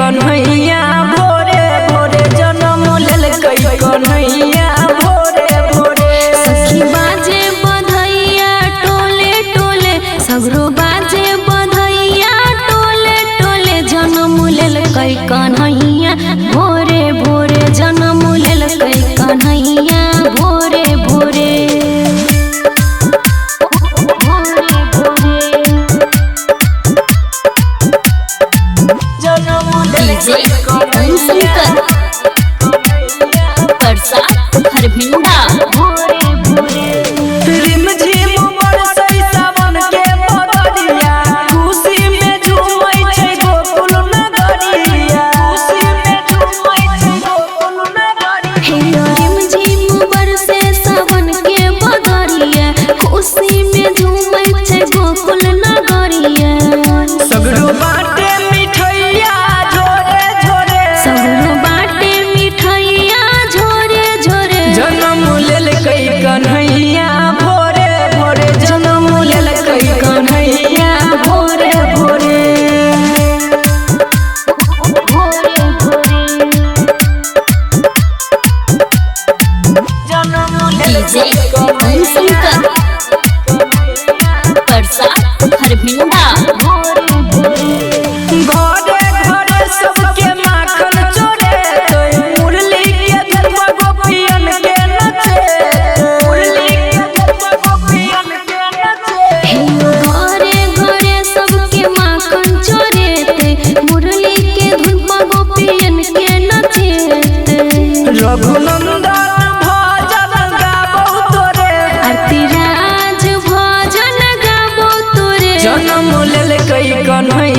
कन्हैया भोरे भोरे जन्म लेलकै कन्हैया भोरे भोरे। सखी बाजे बधैया टोले टोले सगरो बाजे बधैया टोले टोले जन्म लेलकै कन्हैया भोरे भोरे जन्म लेलकै कन्हैया भोरे भोरे। सगरो बाटे मिठैया झोरे झोरे सगरो बाटे मिठैया झोरे झोरे जन्म लेलकै कन्हैया भोरे भोरे जन्म लेलकै कन्हैया भोरे भोरे। जन्म लेलकै कन्हैया घरे घरे सबके माखन चोरे मुरली के धर्म गोपियन के नचे मुरली के धर्म गोपियन के नचे। घरे घरे सबके माखन चोरे मुरली के धुन गोपियन के नचे। रघुनंदन भजन गाबो तोरे आरती राज भजन गाबो तोरे जन्म लेलकै कन्हैया